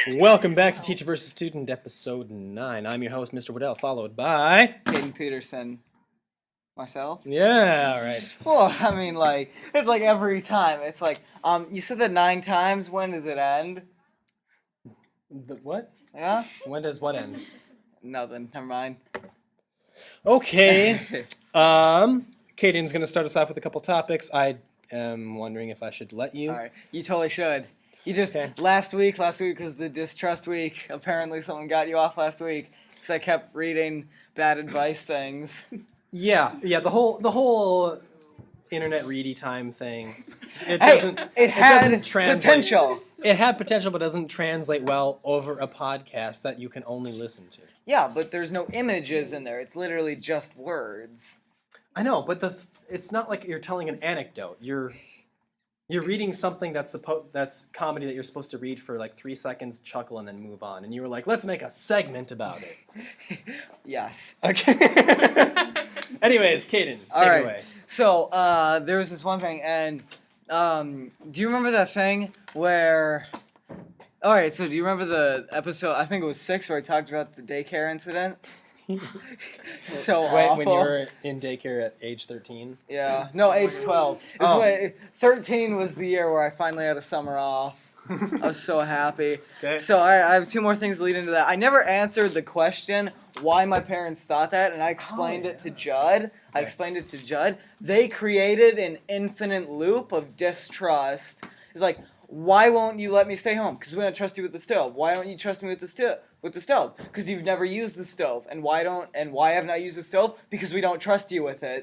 Welcome back to Teacher vs. Student, episode 9. I'm your host, Mr. Waddell, followed by... Caden Peterson. Myself? Yeah, alright. Well, I mean, like, it's like every time. It's like, you said that 9 times. When does it end? The what? Yeah? When does what end? Nothing. Never mind. Okay. Caden's going to start us off with a couple topics. I am wondering if I should let you. Alright. You totally should. You just, Okay. last week was the distrust week. Apparently someone got you off last week. Because I kept reading bad advice things. Yeah, the whole internet ready time thing. It had doesn't translate. potential. It had potential, but doesn't translate well over a podcast that you can only listen to. Yeah, but there's no images in there. It's literally just words. I know, but it's not like you're telling an anecdote. You're reading something that's comedy that you're supposed to read for like 3 seconds, chuckle, and then move on. And you were like, let's make a segment about it. Yes. Okay. Anyways, Caden, take it away. So, there was this one thing, and do you remember that thing where... Alright, so do you remember the episode, I think it was 6, where I talked about the daycare incident? So awful. When you were in daycare at age 13? Yeah. No, age 12. 13 was the year where I finally had a summer off. I was so happy. Okay. So I have 2 more things leading into that. I never answered the question why my parents thought that, and I explained it to Judd. They created an infinite loop of distrust. It's like, why won't you let me stay home? Because we don't trust you with the stove. Why don't you trust me with the stove? Because you've never used the stove. And why haven't I used the stove? Because we don't trust you with it.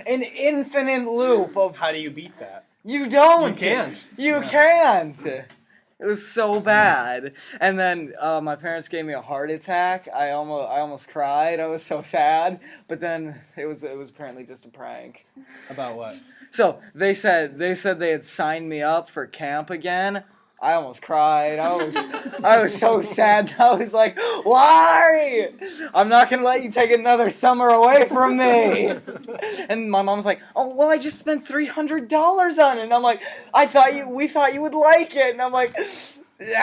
An infinite loop of... How do you beat that? You don't! You can't. You can't! It was so bad. And then my parents gave me a heart attack. I almost cried. I was so sad. But then it was apparently just a prank. About what? So they said they had signed me up for camp again. I almost cried. I was so sad. I was like, why? I'm not gonna let you take another summer away from me. And my mom was like, oh well, I just spent $300 on it. And I'm like, we thought you would like it. And I'm like, and you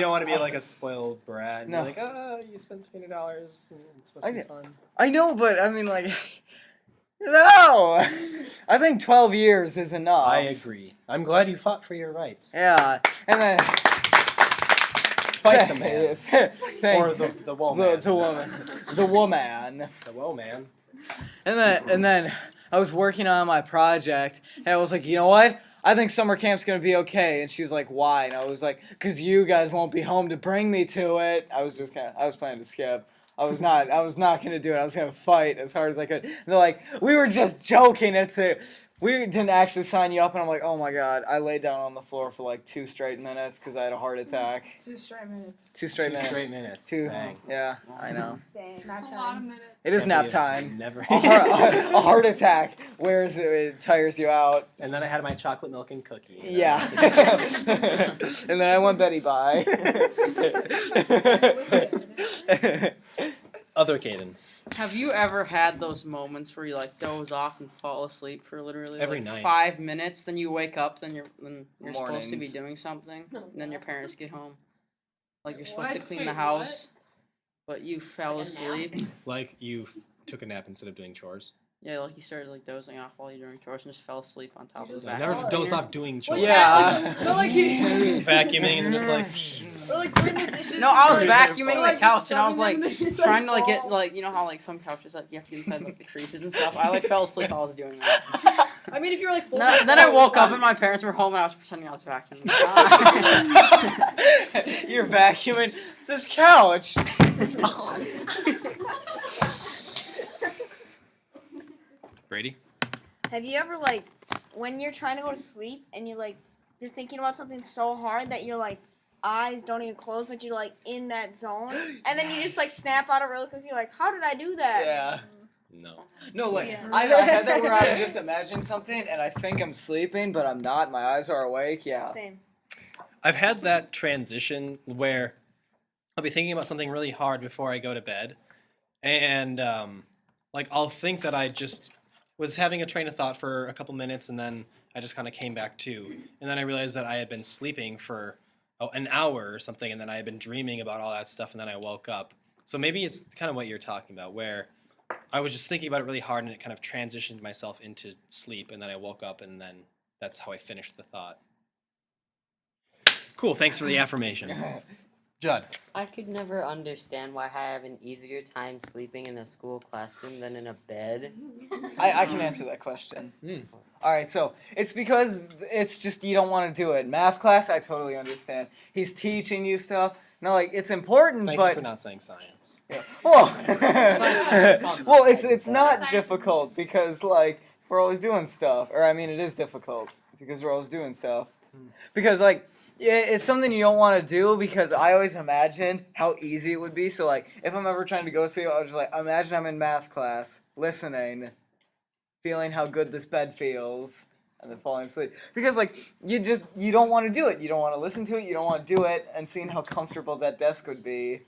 don't want to be like a spoiled brat. And No. You're like, you spent $300. It's supposed to be fun. I know, but I mean, like, no. I think 12 years is enough. I agree. I'm glad you fought for your rights. Yeah, and then Fight the man. Or the woman. The woman. The woman. The woman. And then I was working on my project, and I was like, you know what? I think summer camp's gonna be okay. And she's like, why? And I was like, cause you guys won't be home to bring me to it. I was planning to skip. I was not gonna do it. I was gonna fight as hard as I could. And they're like, we were just joking. We didn't actually sign you up. And I'm like, oh my god. I laid down on the floor for like 2 straight minutes because I had a heart attack. 2 straight minutes. 2 straight minutes. 2 straight minutes. Dang. Yeah, I know. Dang. It's a lot of minutes. It is nap time. Never. A heart attack wears it tires you out. And then I had my chocolate milk and cookie. Yeah. And then I went Betty bye. Other Caden. Have you ever had those moments where you like doze off and fall asleep for literally Every like night. 5 minutes, then you wake up, then you're supposed to be Mornings. doing something, and then your parents get home, like you're supposed to What? clean Say the house, but you fell Like a nap? asleep. Like you took a nap instead of doing chores. Yeah, like you started like dozing off while you're doing chores and just fell asleep on top of the You I just- vacuum. never dozed off doing chores. Yeah. No, like he, Vacuuming and then just like... or like doing the dishes. No, I was or, vacuuming or, like, the couch and I was scrubbing like them and they just, trying to like get fall. like you know how like some couches like you have to get inside like the creases and stuff. I like fell asleep while I was doing that. I mean, if you're like full. Then I woke up and my parents were home and I was pretending I was vacuuming. You're vacuuming this couch. Brady? Have you ever, like, when you're trying to go to sleep and you're, like, you're thinking about something so hard that your, like, eyes don't even close, but you're, like, in that zone? And then you just, like, snap out of it really quick. You're like, how did I do that? Yeah. No. No, like, Yeah. I had that where I just imagine something and I think I'm sleeping, but I'm not. My eyes are awake. Yeah. Same. I've had that transition where I'll be thinking about something really hard before I go to bed. And, like, I'll think that I just was having a train of thought for a couple minutes and then I just kind of came back to. And then I realized that I had been sleeping for an hour or something, and then I had been dreaming about all that stuff, and then I woke up. So maybe it's kind of what you're talking about, where I was just thinking about it really hard, and it kind of transitioned myself into sleep, and then I woke up, and then that's how I finished the thought. Cool, thanks for the affirmation. Judd. I could never understand why I have an easier time sleeping in a school classroom than in a bed. I can answer that question. Hmm. All right, so it's because it's just you don't want to do it. Math class, I totally understand. He's teaching you stuff. No, like it's important, Thank but you for not saying science. yeah. Well, well, it's not difficult because like we're always doing stuff, or I mean, it is difficult because we're always doing stuff. Because like yeah, it's something you don't want to do because I always imagine how easy it would be. So like if I'm ever trying to go sleep, I'll just like imagine I'm in math class, listening, feeling how good this bed feels, and then falling asleep. Because like you don't want to do it. You don't want to listen to it. You don't want to do it. And seeing how comfortable that desk would be,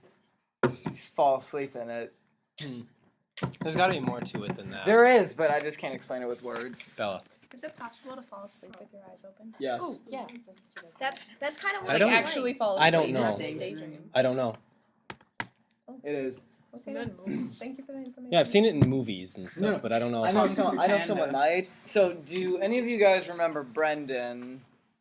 you just fall asleep in it. There's got to be more to it than that. There is, but I just can't explain it with words. Bella. Is it possible to fall asleep with your eyes open? Yes. Yeah. That's kind of I what don't- actually fall asleep. I don't know. not just daydream. I don't know. It is. Okay. Good. Thank you for the information. Yeah, I've seen it in movies and stuff, No, but I don't know. I If know it's- I know someone might. So do any of you guys remember Brendan?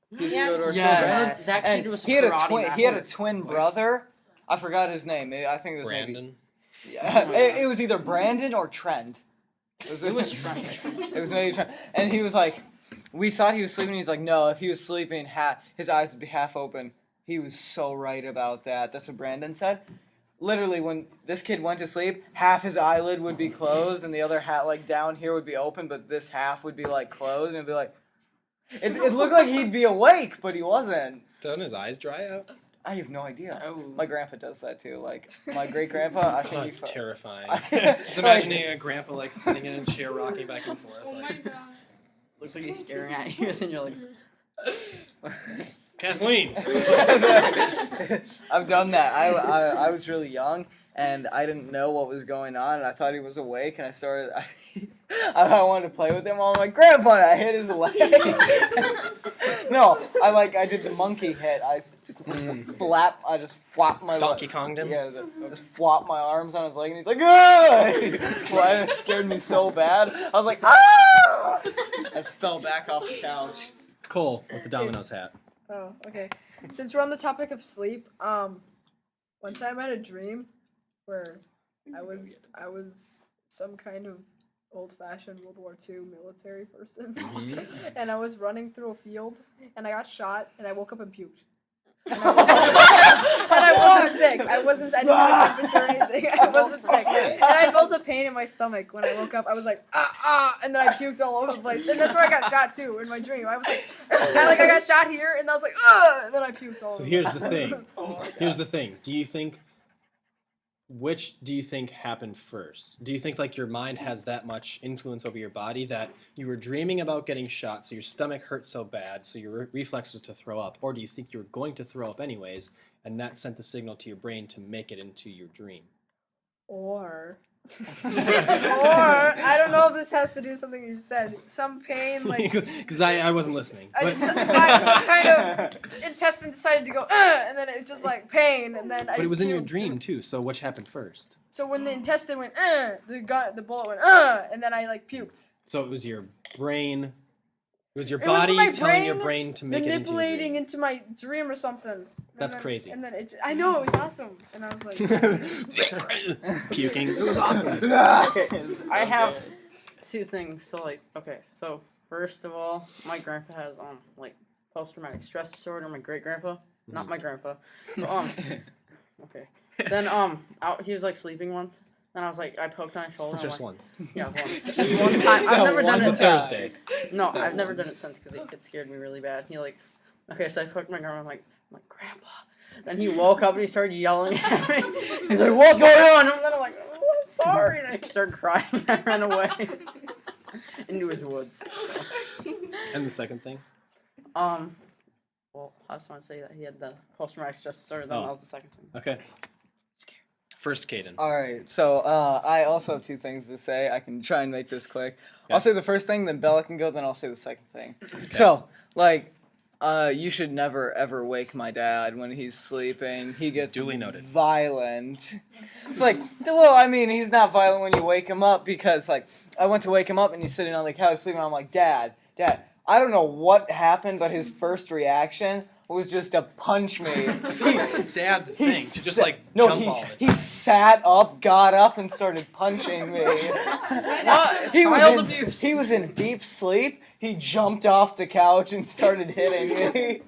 He used to go to our school, Yes. Brendan? That And kid was he had a karate twin. He had a master. twin brother. I forgot his name. I think it was Brandon. maybe. Yeah, it was either Brandon or Trent. It was trying. It was maybe Trent. And he was like, we thought he was sleeping. He's like, no, if he was sleeping, his eyes would be half open. He was so right about that. That's what Brandon said. Literally, when this kid went to sleep, half his eyelid would be closed, and the other half, like down here, would be open, but this half would be like closed, and it'd be like, it looked like he'd be awake, but he wasn't. Doesn't his eyes dry out? I have no idea. Oh. My grandpa does that too. Like my great grandpa, I think Oh, he it's felt- terrifying. I- Just imagining a grandpa like sitting in a chair, rocking back and forth. Oh my Like, god. Looks like he's staring at you, and then you're like, Kathleen. I've done that. I was really young and I didn't know what was going on and I thought he was awake and I started. I wanted to play with him. I'm like, Grandpa! And I hit his leg. No, I did the monkey hit. I just I just flapped my Donkey Konged him. Yeah, just flopped my arms on his leg and he's like, ah! Well, and it scared me so bad. I was like, ah! I just fell back off the couch. Cole with the Domino's hat. Oh, okay. Since we're on the topic of sleep, one time I had a dream where I was some kind of old-fashioned World War II military person, and I was running through a field, and I got shot, and I woke up and puked. And I wasn't sick. I didn't have a temperature or anything. I wasn't sick. And I felt a pain in my stomach when I woke up. I was like, and then I puked all over the place. And that's where I got shot too, in my dream. I was like, I got shot here, and I was like, and then I puked all over. So here's the thing. Here's the thing. Which do you think happened first? Do you think like your mind has that much influence over your body that you were dreaming about getting shot, so your stomach hurt so bad, so your reflex was to throw up? Or do you think you were going to throw up anyways, and that sent the signal to your brain to make it into your dream? Or I don't know if this has to do with something you said. Some pain, like Because I wasn't listening. some kind of intestine decided to go, and then it just like pain, and then I. But it just was in your puked. dream too, so which happened first? So when the intestine went, the bullet went, and then I like puked. So it was your brain. It was your It was body my telling your brain brain to make it into your Manipulating dream. into my dream or something. That's crazy. And then I know, it was awesome. And I was like, Puking. It was awesome. okay, I have two things. So like, okay, so first of all, my grandpa has like post-traumatic stress disorder. My great grandpa, not my grandpa. But, okay. Then he was like sleeping once. Then I was like, I poked on his shoulder. Just I'm like, once. Yeah, once. Just one time. I've never done once it. a Thursday. No, I've never done it since because it scared me really bad. He like, okay, so I poked my grandma. I'm like, Grandpa. Then he woke up and he started yelling at me. He's like, what's going on? And then I'm like, oh, I'm sorry. And I started crying. I ran away into his woods. So. And the second thing? Well, I just want to say that he had the post-traumatic stress disorder. Then that was the second thing. Okay. First, Caden. All right, so I also have two things to say. I can try and make this quick. Okay. I'll say the first thing, then Bella can go, then I'll say the second thing. So, like, You should never ever wake my dad when he's sleeping. He gets Duly noted. violent. It's like, well, I mean, he's not violent when you wake him up because, like, I went to wake him up and he's sitting on the couch sleeping. I'm like, Dad, I don't know what happened, but his first reaction was just to punch me. That's a dad thing to just like no, jump all the he time. sat up, got up, and started punching me. What? He was Child in, abuse. he was in deep sleep. He jumped off the couch and started hitting me,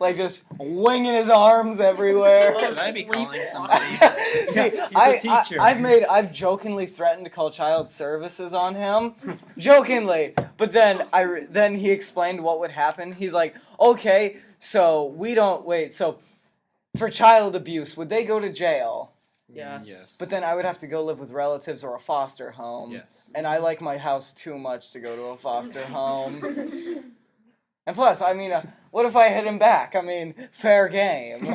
like just winging his arms everywhere. Should I be calling somebody? See, I've jokingly threatened to call child services on him, jokingly. But then he explained what would happen. He's like, okay, so so for child abuse, would they go to jail? Yes. Yes. But then I would have to go live with relatives or a foster home. Yes. And I like my house too much to go to a foster home. And plus, I mean, what if I hit him back? I mean, fair game.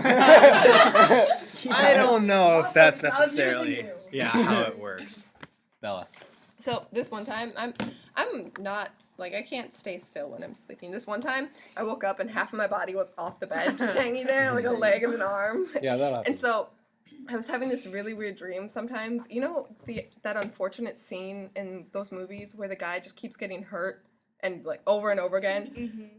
I don't know if that's Awesome, sounds necessarily using how it works. Bella. So this one time, I'm not like I can't stay still when I'm sleeping. This one time, I woke up and half of my body was off the bed, just hanging there, like a leg and an arm. Yeah, that happens. And so, I was having this really weird dream. Sometimes, you know, that unfortunate scene in those movies where the guy just keeps getting hurt and like over and over again.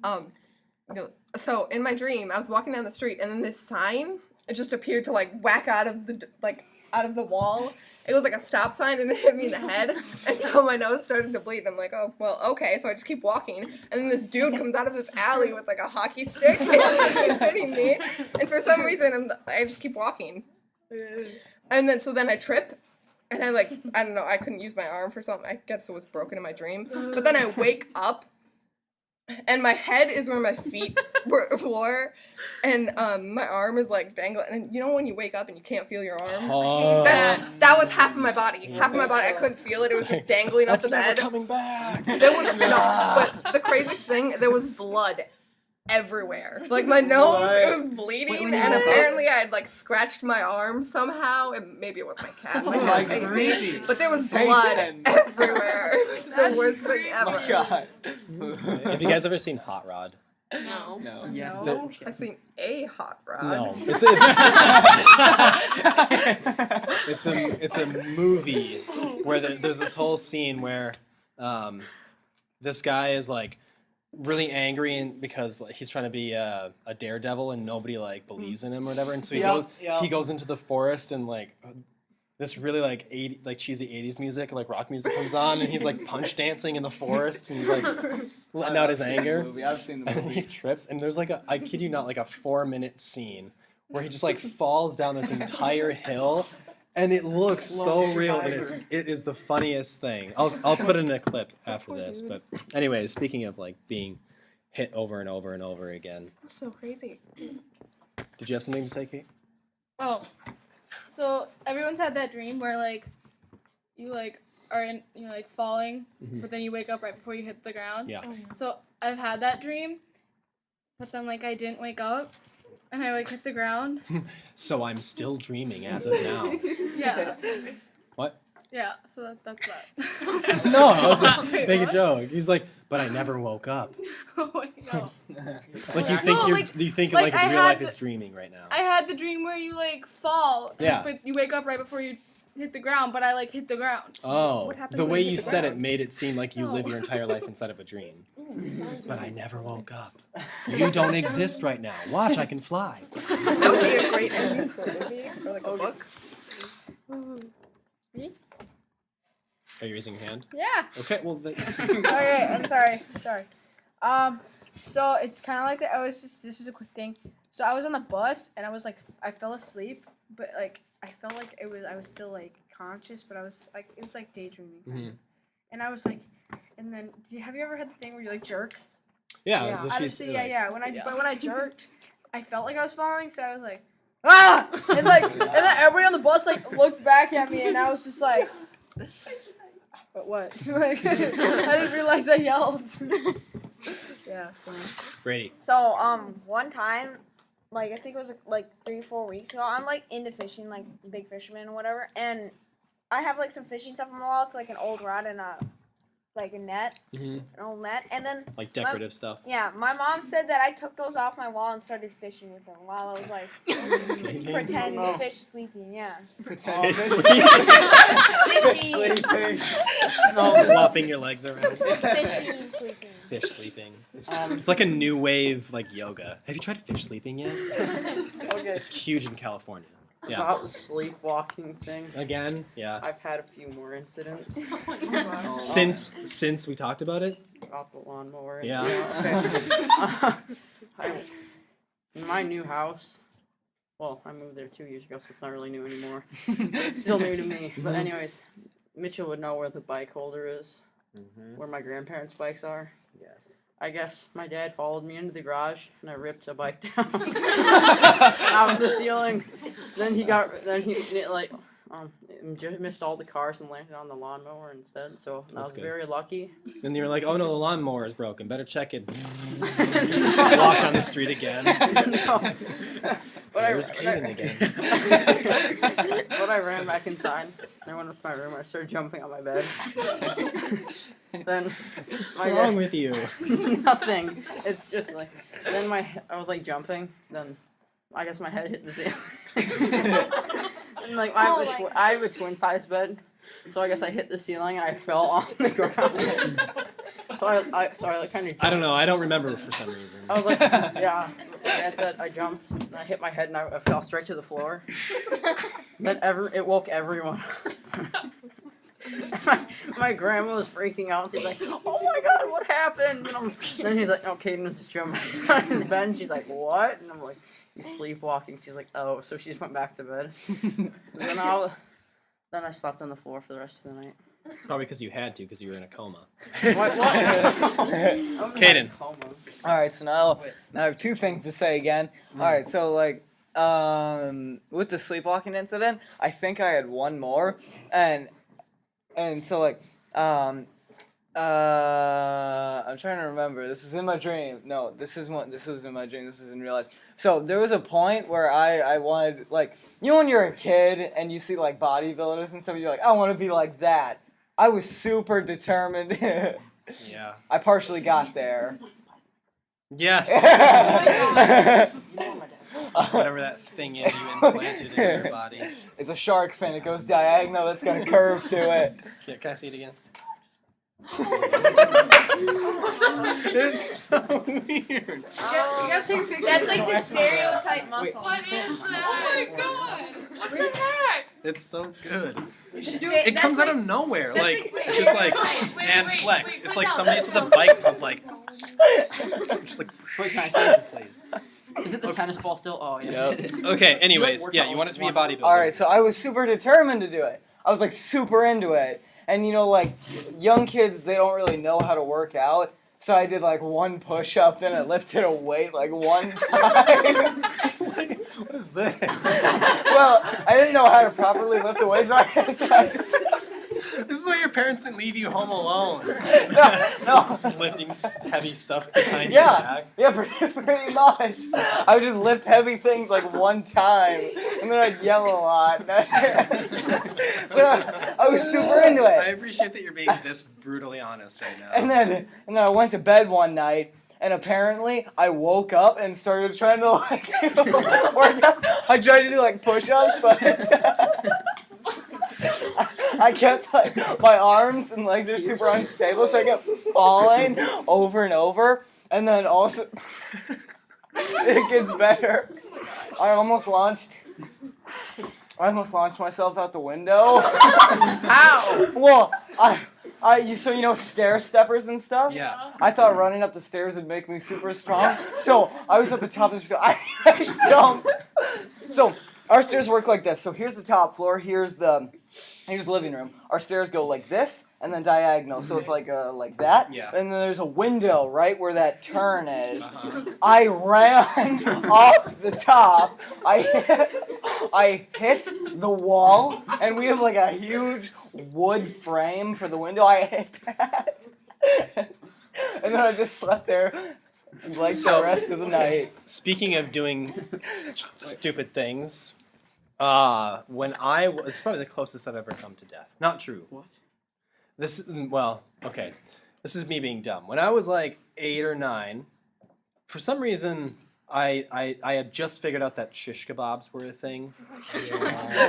So in my dream, I was walking down the street, and then this sign it just appeared to like whack out of the wall. It was like a stop sign, and it hit me in the head, and so my nose started to bleed. I'm like, oh well, okay. So I just keep walking, and then this dude comes out of this alley with like a hockey stick, and he keeps hitting me. And for some reason, I just keep walking, and then I trip. And I don't know, I couldn't use my arm for something. I guess it was broken in my dream. But then I wake up, and my head is where my feet were, and my arm is like dangling. And you know when you wake up and you can't feel your arm? Oh. That was half of my body. Half of my body, I couldn't feel it. It was just dangling off That's the never bed. coming back. But the craziest thing, there was blood everywhere. Like my nose, it was bleeding, and apparently I had like scratched my arm somehow, and maybe it was my cat. My cat ate me. But there was blood everywhere. It was the worst thing ever. Oh my God. Have you guys ever seen Hot Rod? No. No. Yes. No, I've seen a hot rod. No. It's a movie where there's this whole scene where this guy is like really angry and because like, he's trying to be a daredevil and nobody like believes in him or whatever, and so he goes into the forest and like this really like cheesy 80s music, like rock music comes on, and he's like punch dancing in the forest, and he's like letting out his anger. I've seen the And movie. he trips, and there's like I kid you not, like a 4-minute scene where he just like falls down this entire hill, and it looks so real, and it is the funniest thing. I'll put it in a clip after this, but anyways, speaking of like being hit over and over and over again, So crazy. did you have something to say, Kate? Oh, so everyone's had that dream where like you like are in you're like falling, but then you wake up right before you hit the ground. Yeah. So I've had that dream, but then like I didn't wake up, and I like hit the ground. So I'm still dreaming as of now. Yeah. What? Yeah. So that's that. No, I was just Wait, making a what? joke. He's like, but I never woke up. Oh, wait, no. Like you think No, you think like, like I real had life the- is dreaming right now. I had the dream where you like fall, Yeah. but you wake up right before you hit the ground. But I like hit the ground. Oh, What happened the when way you hit you the said it ground? made it seem like you live No. your entire life inside of a dream. But I never woke up. You don't exist right now. Watch, I can fly. That would be a great ending for a movie or like a book. Are you raising your hand? Yeah. Okay, well, Okay, I'm sorry. So it's kind of like that. This is a quick thing. So I was on the bus and I fell asleep, but like I felt like I was still like conscious, but I was like it was like daydreaming. Mhm. And I was like, and then have you ever had the thing where you like jerk? yeah, that's what I she's just, like, yeah. But when I jerked, I felt like I was falling, so I was like, ah! And like, and then everybody on the bus like looked back at me, and I was just like, but what? Like, I didn't realize I yelled. Yeah. So. Brady. So, one time, like, I think it was, like, 3-4 weeks ago, I'm, like, into fishing, like, big fisherman or whatever, and I have, like, some fishing stuff on my wall. It's, like, an old rod and a like a net, Hmm. an old net, and then Like decorative stuff. yeah, my mom said that I took those off my wall and started fishing with them while I was like Sleeping? pretend No. fish sleeping. Yeah, Pretend Fish fishy, sleeping. Flopping your legs around. fishy sleeping. Fish sleeping. Um, It's like a new wave like yoga. Have you tried fish sleeping yet? okay. It's huge in California. Yeah. About the sleepwalking thing, Again? Yeah. I've had a few more incidents Since we talked about it? about the lawnmower. Yeah. In my new house, well, I moved there 2 years ago, so it's not really new anymore. It's still new to me. But anyways, Mitchell would know where the bike holder is, where my grandparents' bikes are. Yes. I guess my dad followed me into the garage, and I ripped a bike down out of the ceiling. Then he just missed all the cars and landed on the lawnmower instead. So I That's was good. very lucky. And you're like, oh no, the lawnmower is broken. Better check it. Walked on the street again. No. There's Kaden again. But I ran back inside. I went up to my room. I started jumping on my bed. Then What's wrong with you? nothing. It's just like then I was like jumping. Then I guess my head hit the ceiling. And like I have a twin size bed, so I guess I hit the ceiling and I fell on the ground. So I like kind of. I don't know. I don't remember for some reason. I was like, yeah. My dad said I jumped and I hit my head and I fell straight to the floor. Then it woke everyone. my grandma was freaking out. She's like, "Oh my God, what happened?" And then he's like, "Oh, Kaden was just jumping on his bed." And she's like, "What?" And I'm like, "He's sleepwalking." She's like, "Oh," so she just went back to bed. And then I slept on the floor for the rest of the night. Probably because you had to, because you were in a coma. What? Kaden. All right, so now I have two things to say again. All right, so like with the sleepwalking incident, I think I had one more, and so like I'm trying to remember. This is in my dream. No, this was in my dream. This is in real life. So there was a point where I wanted, like, you know when you're a kid and you see like bodybuilders and stuff, you're like, I want to be like that. I was super determined. Yeah. I partially got there. Yes. Oh Whatever that thing is you implanted into your body. It's a shark fin. It goes diagonal. It's got a curve to it. Yeah, can I see it again? It's so weird. You gotta take a picture. That's like the stereotype muscle. What is that? Oh my God! What the heck? It's so good. Just do It comes out of nowhere. Like, it's just like, and flex. It's like somebody's with a bike pump, like, just like, Wait, can I see it? please. Is it the tennis ball still? Oh, yes, Yep. it is. Okay, anyways, Work yeah, out you want it to be a one. bodybuilder. All right, so I was super determined to do it. I was like super into it. And you know, like young kids, they don't really know how to work out. So I did like one push up, then I lifted a weight like one time. What is this? Well, I didn't know how to properly lift a weight, so I just This is why your parents didn't leave you home alone. no. Just lifting heavy stuff behind your back. Yeah, pretty much. I would just lift heavy things like one time, and then I'd yell a lot. But I was super into I it. appreciate that you're being this brutally honest right now. And then I went to bed one night, and apparently I woke up and started trying to like do workouts. I tried to do like push-ups, but I kept like my arms and legs are super unstable, so I kept falling over and over. And then also, it gets better. I almost launched myself out the window. How? Well, so you know stair steppers and stuff? Yeah. I thought running up the stairs would make me super strong. So I was at the top of the stairs. I jumped. So our stairs work like this. So here's the top floor. Here's the living room. Our stairs go like this and then diagonal. So it's like that. Yeah. And then there's a window right where that turn is. Uh-huh. I ran off the top. I hit the wall, and we have like a huge wood frame for the window. I hit that, and then I just slept there like the rest of the night. Speaking of doing stupid things, when it's probably the closest I've ever come to death. Not true. What? Well, Okay, this is me being dumb. When I was like 8 or 9, for some reason, I had just figured out that shish kebabs were a thing.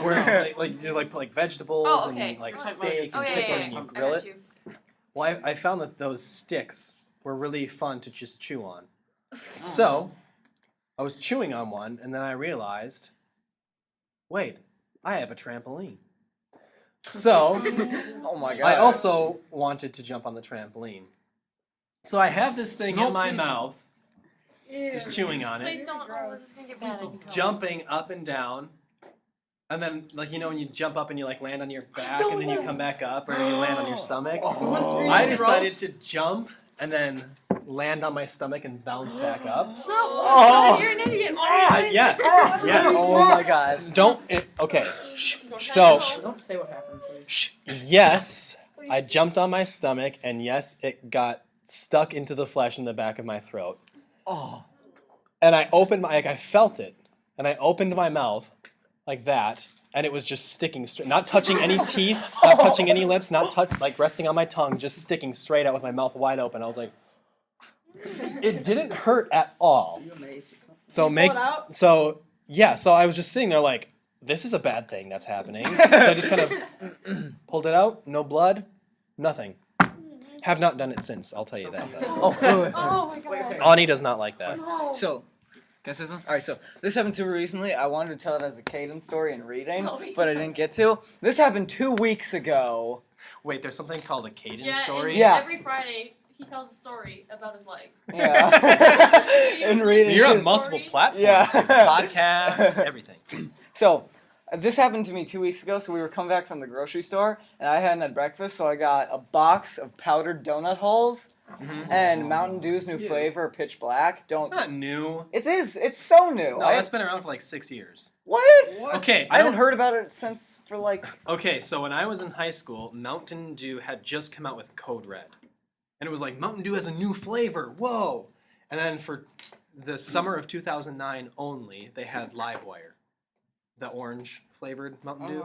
Where you like put like vegetables Oh, okay. and like Oh, steak Oh and yeah, chicken yeah, and yeah. you I grill got it. you. Well, I found that those sticks were really fun to just chew on. So I was chewing on one, and then I realized, wait, I have a trampoline. So Oh my god. I also wanted to jump on the trampoline. So I have this thing in my mouth, just chewing on Please You're it, don't. Oh, this is gonna get bad. jumping up and down. And then, like, you know, when you jump up and you, like, land on your back and then you come back up, or you land on your stomach. Oh. I decided to jump and then land on my stomach and bounce back up. No, Oh. you're an idiot. Yes, yes. Oh my god. Okay. So, Don't say what happened, please. yes, I jumped on my stomach, and yes, it got stuck into the flesh in the back of my throat. Oh. And I opened I felt it, and I opened my mouth like that, and it was just sticking straight, not touching any teeth, not touching any lips, not like resting on my tongue, just sticking straight out with my mouth wide open. I was like, it didn't hurt at all. So so I was just sitting there like, this is a bad thing that's happening. So I just kind of pulled it out, no blood, nothing. Have not done it since, I'll tell you that. Though. Oh my god. Ani does not like that. No. So, can I say something? Alright, so this happened super recently. I wanted to tell it as a Caden story in reading, but I didn't get to. This happened 2 weeks ago. Wait, there's something called a Caden Yeah, story? and Yeah. every Friday he tells a story about his leg. Yeah. In reading. You're on his- multiple platforms. Yeah. Podcasts, everything. So, this happened to me 2 weeks ago. So we were coming back from the grocery store, and I hadn't had breakfast, so I got a box of powdered donut holes and Mountain Dew's new flavor, Pitch Black. Don't. It's not new. It is. It's so new. No, I that's been around for like 6 years. what? Okay, I haven't heard about it since for like. Okay, so when I was in high school, Mountain Dew had just come out with Code Red. And it was like, Mountain Dew has a new flavor, whoa! And then for the summer of 2009 only, they had Livewire, the orange flavored Mountain Dew.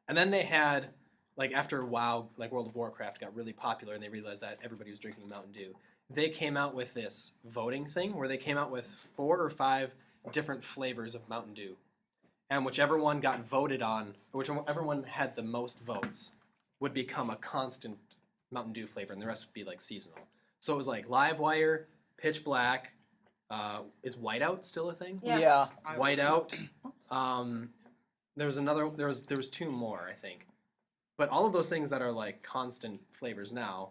And then they had, like after WoW, like World of Warcraft got really popular and they realized that everybody was drinking Mountain Dew, they came out with this voting thing where they came out with 4 or 5 different flavors of Mountain Dew. And whichever one got voted on, or whichever one had the most votes, would become a constant Mountain Dew flavor, and the rest would be like seasonal. So it was like Livewire, Pitch Black, is Whiteout still a thing? Yeah. Whiteout. There was 2 more, I think. But all of those things that are like constant flavors now,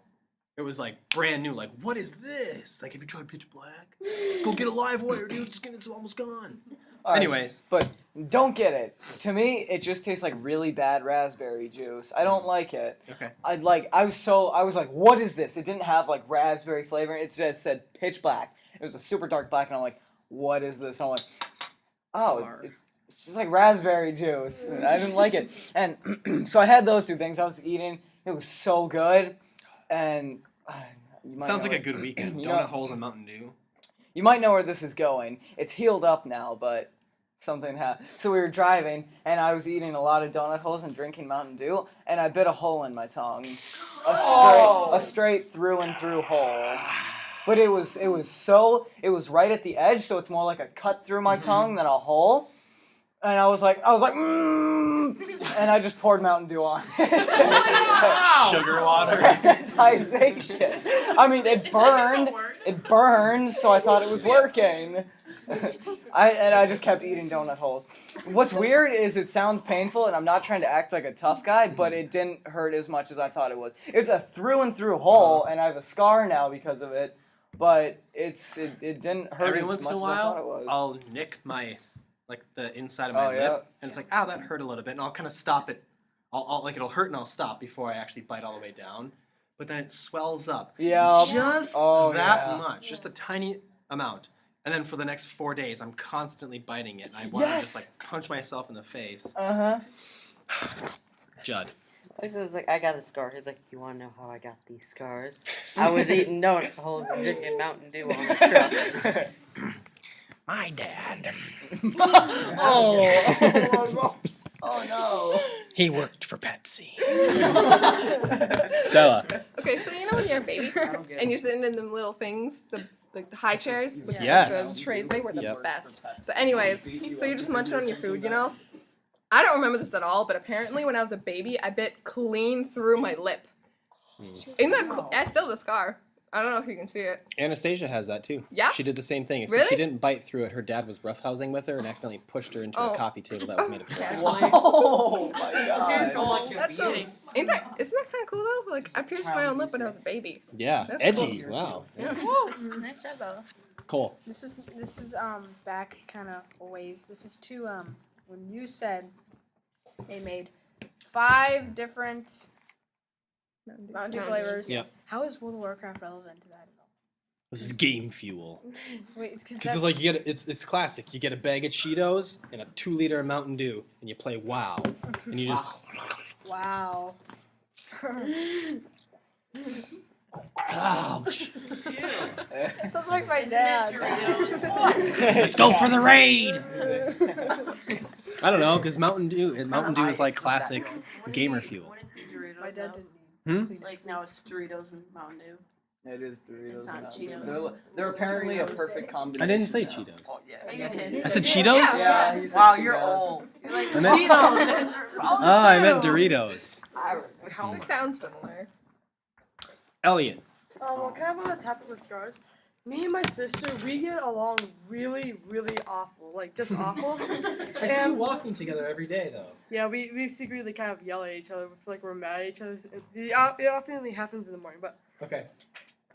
it was like brand new. Like, what is this? Like, have you tried Pitch Black? Let's go get a Livewire, dude. It's almost gone. All right, Anyways, but don't get it. To me, it just tastes like really bad raspberry juice. I don't like it. okay. I was like, what is this? It didn't have like raspberry flavor. It just said Pitch Black. It was a super dark black, and I'm like, what is this? And I'm like, oh, it's just like raspberry juice. And I didn't like it. And so I had those 2 things. I was eating. It was so good. And you might Sounds know like a where- good weekend. you Donut know- holes and Mountain Dew. You might know where this is going. It's healed up now, but something happened. So we were driving, and I was eating a lot of donut holes and drinking Mountain Dew, and I bit a hole in my tongue, a straight through and through hole. But it was right at the edge, so it's more like a cut through my tongue than a hole. And I was like, and I just poured Mountain Dew on it. Sugar water. Sanitization. I mean, it burned. It burned, so I thought it was working. I just kept eating donut holes. What's weird is it sounds painful, and I'm not trying to act like a tough guy, but it didn't hurt as much as I thought it was. It's a through and through hole, and I have a scar now because of it. But it didn't hurt Every as once much in a as I thought it while, was. I'll nick my, like the inside of my Oh, lip, yeah. and it's like, ow, that hurt a little bit, and I'll kind of stop it. I'll like it'll hurt and I'll stop before I actually bite all the way down. But then it swells up. Yeah. Just Oh, that yeah. much, just a tiny amount. And then for the next 4 days, I'm constantly biting it. And I want to just like punch myself in the face. Uh-huh. Judd. Alex was like, I got a scar. He's like, you want to know how I got these scars? I was eating donut holes and drinking Mountain Dew on the truck. My dad. Oh no. He worked for Pepsi. Bella. Okay, so you know when you're a baby don't get and it. you're sitting in them little things, the high chairs with Yes. the trays, they were the Yep. best. But anyways, so you're just munching on your food, you know? I don't remember this at all, but apparently when I was a baby, I bit clean through my lip. Isn't that cool? I still have the scar. I don't know if you can see it. Anastasia has that too. Yeah? She did the same thing, except she Really? didn't bite through it. Her dad was roughhousing with her and accidentally pushed her into Oh. a coffee table that was made of glass. Oh my Here's god. go watch your That's beating. Isn't that kind of cool though? Like I pierced my own lip when I was a baby. Yeah, That's edgy. cool. Wow. Yeah. Nice job, Bella. Cole. This is back kind of a ways. This is to when you said they made 5 different Mountain Dew flavors. Yep. How is World of Warcraft relevant to that at all? This is game fuel. Wait, Because it's like you get it's classic. You get a bag of Cheetos and a 2-liter of Mountain Dew, and you play WoW, and you just wow. ouch. Sounds like my dad. Let's go for the raid. I don't know, because Mountain Dew is like classic gamer fuel. My dad didn't. Like now it's Doritos and Mountain Dew. It is Doritos. It's not and Cheetos. they're apparently a perfect combination. I didn't say now. Cheetos. Oh, yeah. You did. I said Cheetos? Yeah, he said Wow, Cheetos. you're old. You're like I meant- Cheetos. Oh, I meant Doritos. They sound similar. Elliot. Well, kind of on the topic of scars, me and my sister, we get along really, really awful. Like, just awful. I see you walking together every day, though. Yeah, we secretly kind of yell at each other. We feel like we're mad at each other. It often happens in the morning. But Okay.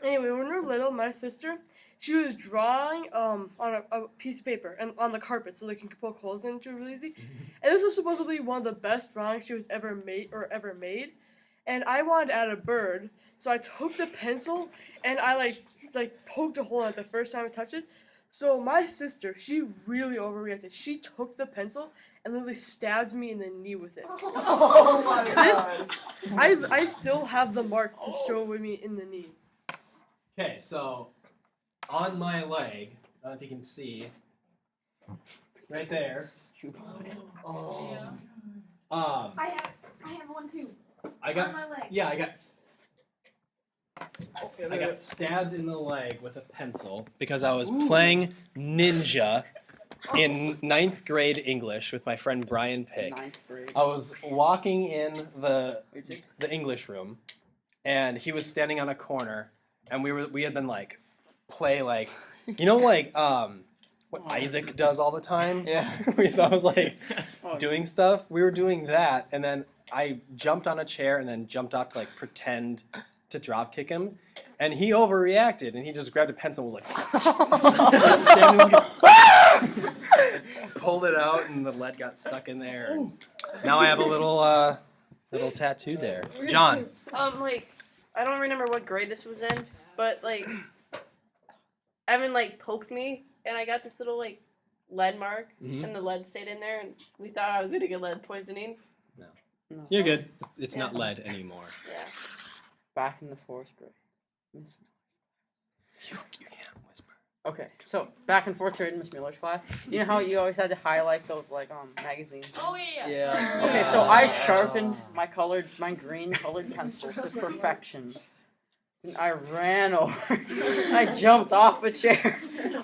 anyway, when we were little, my sister, she was drawing on a piece of paper and on the carpet so they can poke holes into it really easy. And this was supposedly one of the best drawings she was ever made. And I wanted to add a bird, so I took the pencil and I like poked a hole in it the first time I touched it. So my sister, she really overreacted. She took the pencil and literally stabbed me in the knee with it. Oh my god. I still have the mark to show me in the knee. Okay, so on my leg, I don't know if you can see, right there. Oh. I have one too. I got On my leg. yeah, I got stabbed in the leg with a pencil because I was playing ninja in 9th grade English with my friend Brian Pick. 9th grade. I was walking in the English room, and he was standing on a corner, and we had been like play like you know like what Isaac does all the time. Yeah. So I was like Oh, doing stuff. We were doing that, and then I jumped on a chair and then jumped off to like pretend to drop kick him, and he overreacted and he just grabbed a pencil and was like standing there, "Ah!" pulled it out and the lead got stuck in there. And now I have a little tattoo there. John. Like, I don't remember what grade this was in, but like, Evan like poked me, and I got this little like lead mark, Mhm. and the lead stayed in there, and we thought I was gonna get lead poisoning. You're good. It's Yeah. not lead anymore. Yeah. Back in the 4th grade. Miss- You can't whisper. Okay, so back in 4th grade, Miss Miller's class. You know how you always had to highlight those like magazines. Oh yeah. Yeah. Okay, so I sharpened my green colored pencil to perfection. And I ran over. I jumped off a chair.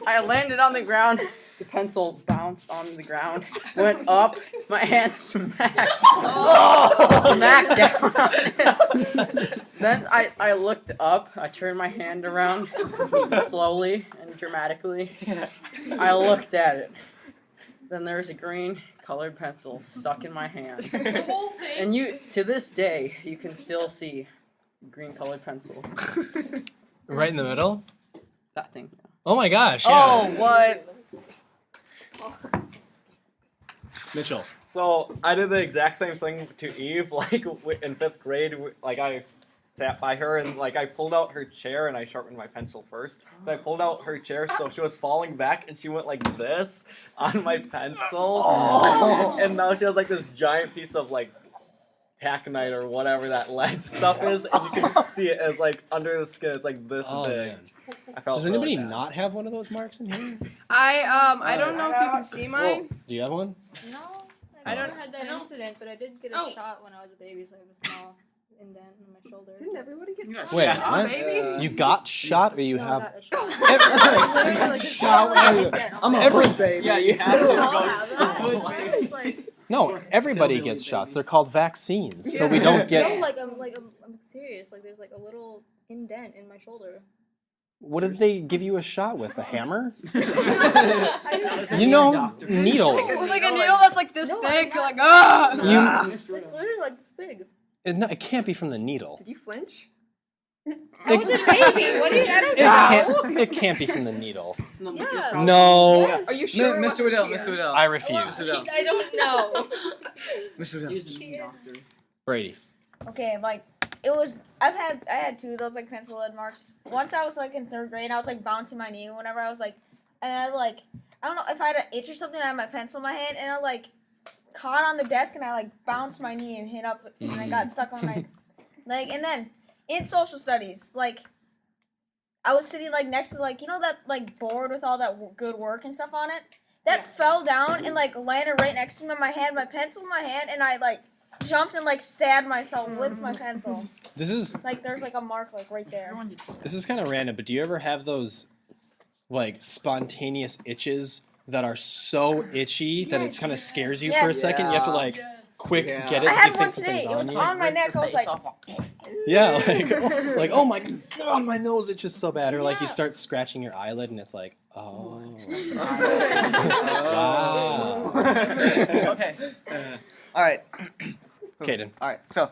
I landed on the ground. The pencil bounced on the ground, went up. My hand smacked down on it. Then I looked up. I turned my hand around slowly and dramatically. I looked at it. Then there was a green colored pencil stuck in my hand. The whole thing. And to this day, you can still see green colored pencil. Right in the middle? That thing. Oh my gosh. Yeah. Oh, what? Mitchell. So I did the exact same thing to Eve, like in 5th grade. Like I sat by her and like I pulled out her chair and I sharpened my pencil first. So I pulled out her chair, so she was falling back and she went like this on my pencil, and now she has like this giant piece of like taconite or whatever that lead stuff is, and you can see it as like under the skin. It's like this Oh, big. man. I felt Does anybody really bad. not have one of those marks in here? I don't know if you can see mine. Do you have one? No. I don't had that incident, but I did get a Oh. shot when I was a baby, so I have a small indent in my shoulder. Didn't everybody get shot? Wait, when they were what? babies? You got shot, or you No, I have? got a shot. Every- Literally, like, a Shot small when- indent on I'm my a Every- hood baby. Yeah, you have to We all go. have that. It's like, No, everybody gets shots. They're called vaccines, so we don't no, get. I'm serious. Like, there's like a little indent in my shoulder. What did they give you a shot with? A hammer? I You know, It's needles. like a needle that's like this thick. You're like, ah! You, It's literally like this big. it can't be from the needle. Did you flinch? I was a baby. What do you? I don't It know. can't, it can't be from the needle. Yeah. No, Yes. Are you sure? it Mr. wasn't Waddell, here? Mr. Waddell. I refuse. She, I don't know. Mr. Waddell. Brady. Okay, like it was. I had two of those like pencil lead marks. Once I was like in third grade, I was like bouncing my knee whenever I was like, and I like I don't know if I had an itch or something. I had my pencil in my hand, and I like caught on the desk, and I like bounced my knee and hit up, and I got stuck on my leg. And then in social studies, like I was sitting like next to like that like board with all that good work and stuff on it. That fell down and like landed right next to me. I had my pencil in my hand, and I like jumped and like stabbed myself with my pencil. This is Like there's like a mark like right there. kind of random, but do you ever have those like spontaneous itches that are so itchy that it kind of scares you for a Yes. second? You have to Yeah. like quick Yeah. get it. I if had you one think something's today. It was you. on my neck. I was like, Yeah, like oh my god, my nose itches so bad. Or like you start scratching your eyelid and it's like, oh. Wow. Okay. All right. Caden. All right. So,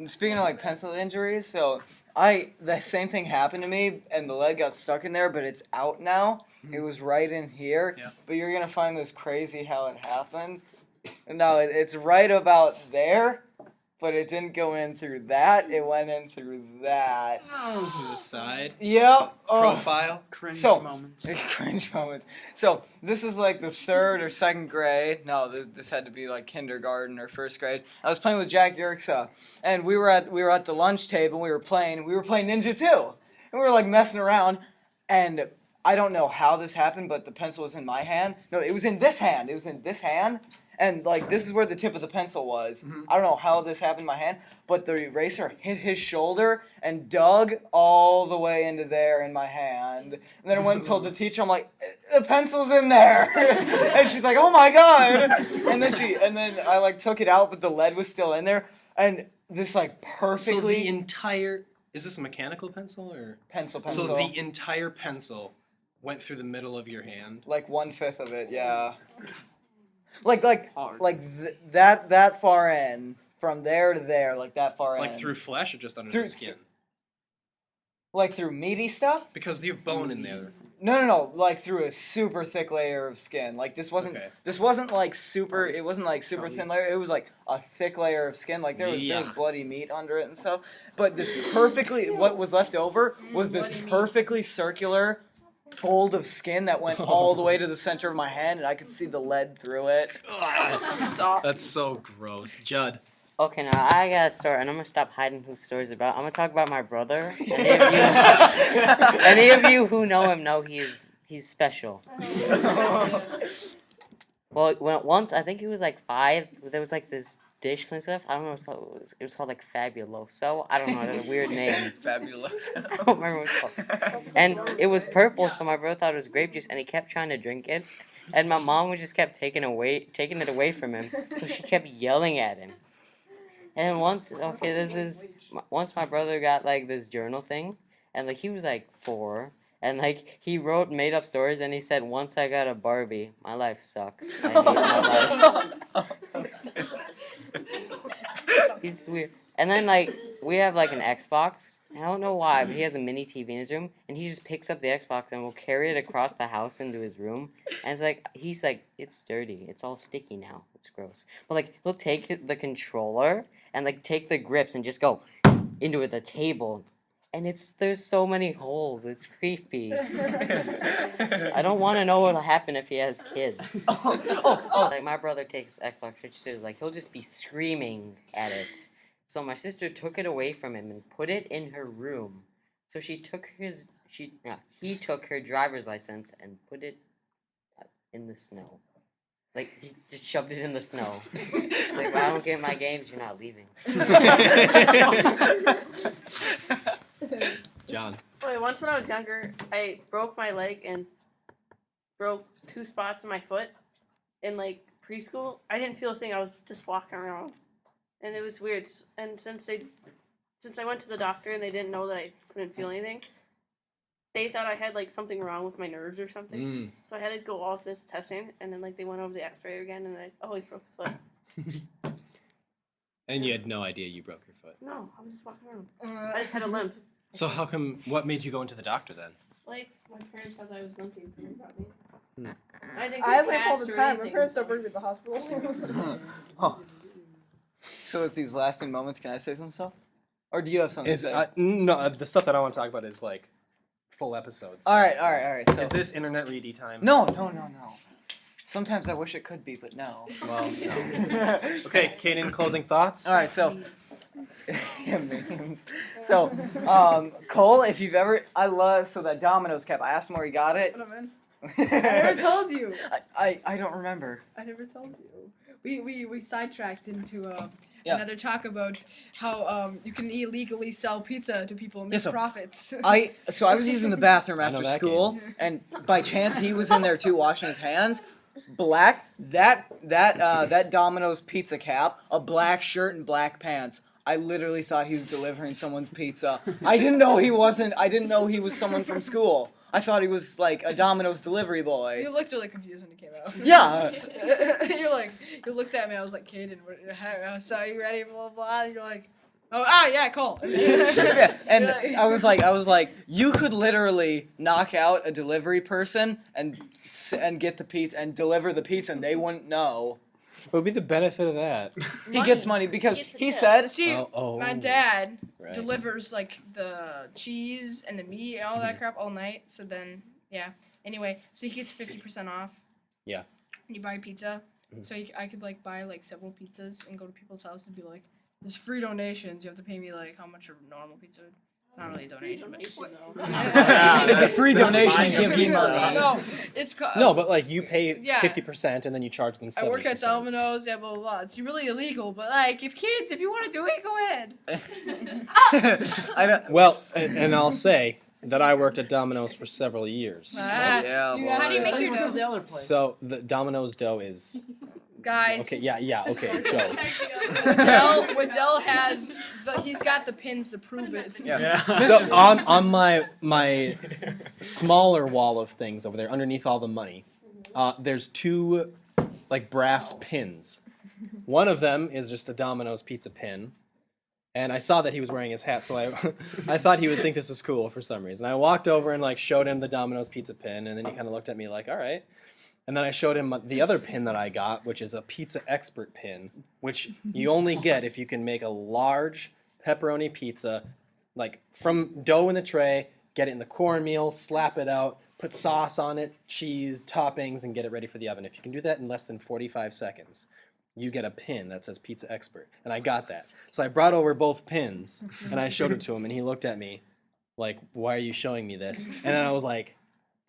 speaking of like pencil injuries, so the same thing happened to me, and the lead got stuck in there, but it's out now. It was right in here. Yeah. But you're gonna find this crazy how it happened. No, it's right about there, but it didn't go in through that. It went in through that. To the side. Yep. Oh. Profile. Cringe So- moments. Cringe moments. So this is like the third or second grade. No, this had to be like kindergarten or first grade. I was playing with Jack Yerxa, and we were at the lunch table. And we were playing Ninja 2, and we were like messing around. And I don't know how this happened, but the pencil was in my hand. No, it was in this hand. It was in this hand. And like this is where the tip of the pencil was. I don't know how this happened in my hand, but the eraser hit his shoulder and dug all the way into there in my hand. And then I went and told the teacher, I'm like, the pencil's in there. And she's like, oh my god. And then I like took it out, but the lead was still in there. And this like So perfectly the entire is this a mechanical pencil or pencil. so the entire pencil went through the middle of your hand. like 1/5 of it, yeah. Like Hard. that far in, from there to there, like that far in. Like through flesh or just under Through- the skin? Like through meaty stuff? Because you have bone in there. No, like through a super thick layer of skin. Like this wasn't Okay. like super. It wasn't like super thin layer. It was like a thick layer of skin. Like there was Yuck. bloody meat under it and stuff. But this perfectly, what was left over was this Bloody meat. perfectly circular fold of skin that went all the way to the center of my hand, and I could see the lead through it. That's awesome. That's so gross. Judd. Okay, now I got a story, and I'm gonna stop hiding whose story's about. I'm gonna talk about my brother. Any of you who know him know he's special. Well, once I think he was like 5. There was like this dish clean stuff. I don't know what it's called. It was called like Fabuloso. I don't know. It had a weird name. Fabulous. I don't remember what it's called. And it was purple, so my brother thought it was grape juice, and he kept trying to drink it. And my mom was just kept taking it away from him. So she kept yelling at him. And once my brother got like this journal thing, and like he was like 4, and like he wrote made up stories, and he said, once I got a Barbie, my life sucks. I hate my life. He's weird. And then like we have like an Xbox. I don't know why, but he has a mini TV in his room, and he just picks up the Xbox and will carry it across the house into his room. And it's like he's like, it's dirty. It's all sticky now. It's gross. But like he'll take the controller and like take the grips and just go into the table. And there's so many holes. It's creepy. I don't want to know what'll happen if he has kids. Like my brother takes Xbox 56, like he'll just be screaming at it. So my sister took it away from him and put it in her room. So he took her driver's license and put it in the snow. Like he just shoved it in the snow. It's like, well, I don't get my games, you're not leaving. John. Wait, once when I was younger, I broke my leg and broke 2 spots in my foot. In like preschool, I didn't feel a thing. I was just walking around, and it was weird. And since I went to the doctor and they didn't know that I couldn't feel anything, they thought I had like something wrong with my nerves or something. So I had to go off this testing, and then like they went over the X-ray again, and he broke his foot. And you had no idea you broke your foot. No, I was just walking around. I just had a limp. So how come? What made you go into the doctor then? Like my parents thought I was limping, so they brought me. Hmm. I didn't I get limp all the cast or time. My anything. parents don't bring me to the hospital. Oh. So with these lasting moments, can I say some stuff? Or do you have something to say? No, the stuff that I want to talk about is like full episodes. All right. So Is this internet ready time? No. Sometimes I wish it could be, but no. Well, no. Okay, Kaden, closing thoughts? All right, so yeah, memes. So, Cole, if you've ever, that Domino's cap. I asked him where he got it. What, man? I never told you. I don't remember. I never told you. We sidetracked into Yeah. another talk about how you can illegally sell pizza to people and make Yeah, so profits. I was using the bathroom I know after that school, and by chance he was in there too, washing his hands. Black that Domino's pizza cap, a black shirt and black pants. I literally thought he was delivering someone's pizza. I didn't know he wasn't. I didn't know he was someone from school. I thought he was like a Domino's delivery boy. You looked really confused when it came out. Yeah. You looked at me. I was like, Kaden, so you ready? Blah blah blah. And you're like, yeah, cool. Yeah, and Really? I was like, you could literally knock out a delivery person and get the pizza and deliver the pizza, and they wouldn't know. What would be the benefit of that? He gets money because Gets a he tip. said, See, Oh, my dad right. delivers like the cheese and the meat and all that crap all night. So then, yeah. Anyway, so he gets 50% off. Yeah. When you buy pizza, Mhm. so I could like buy like several pizzas and go to people's house and be like, "There's free donations. You have to pay me like how much a normal pizza." It's not really a donation. it's a free donation. Give me money. No, it's No, but like you pay Yeah. 50% and then you charge them 70%. I work at Domino's, yeah, blah, blah, blah. It's really illegal, but like, if you want to do it, go ahead. I don't. Well, and I'll say that I worked at Domino's for several years. Yeah, How do you boy. make your dough? The other place. So the Domino's dough is Guys. okay. Yeah. Okay, Joe. Waddell has he's got the pins to prove it. Yeah. So on my smaller wall of things over there, underneath all the money, there's 2 like brass pins. One of them is just a Domino's pizza pin, and I saw that he was wearing his hat, so I thought he would think this was cool for some reason. I walked over and like showed him the Domino's pizza pin, and then he kind of looked at me like, all right. And then I showed him the other pin that I got, which is a pizza expert pin, which you only get if you can make a large pepperoni pizza, like from dough in the tray, get it in the cornmeal, slap it out, put sauce on it, cheese, toppings, and get it ready for the oven. If you can do that in less than 45 seconds, you get a pin that says pizza expert. And I got that. So I brought over both pins, and I showed it to him, and he looked at me like, why are you showing me this? And then I was like,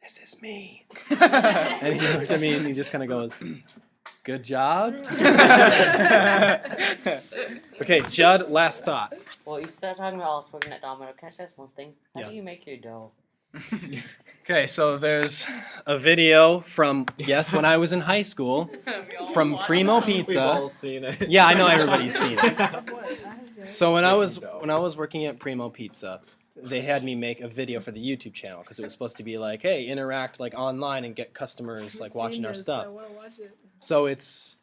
this is me. And he looked at me and he just kind of goes, good job. Okay, Judd, last thought. Well, you started talking about us working at Domino. Can I just ask one thing? How Yeah. do you make your dough? Okay, so there's a video from, yes, when I was in high school, from Primo We've Pizza. all seen it. Yeah, I know everybody's seen it. So when I was working at Primo Pizza, they had me make a video for the YouTube channel because it was supposed to be like, hey, interact like online and get customers like watching our stuff. I want to watch it. So it's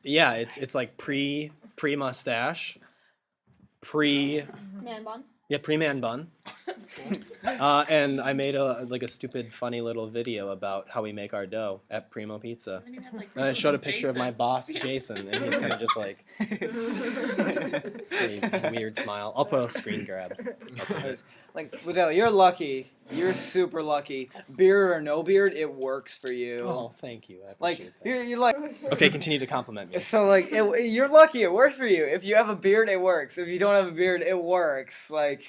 like pre mustache, Man bun. pre man bun, and I made a stupid funny little video about how we make our dough at Primo Pizza. And I showed a picture of my boss Jason, and he's kind of just like a weird smile. I'll put a screen grab. Like, Waddell, you're lucky. You're super lucky. Beard or no beard, it works for you. Oh, thank you. I Like, appreciate that. you're like, Okay, continue to compliment me. so like, you're lucky. It works for you. If you have a beard, it works. If you don't have a beard, it works. Like,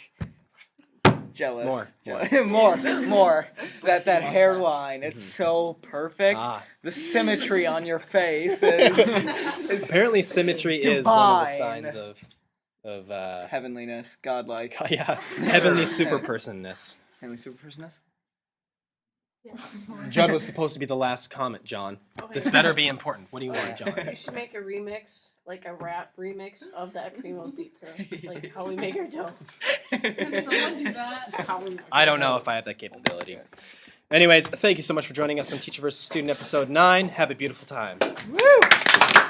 Jealous. More. More. That hairline, it's so perfect. The symmetry on your face is Apparently, symmetry is one of the divine. signs of heavenliness, godlike. yeah, heavenly superpersonness. Heavenly superpersonness? Judd was supposed to be the last comment, John. This better be important. What do you want, John? You should make a remix, like a rap remix of that primo pizza, like how we make our dough. Can someone do This is that? how we make I don't know if I have that capability. Anyways, thank you so much for joining us on Teacher vs. Student episode 9. Have a beautiful time. Woo!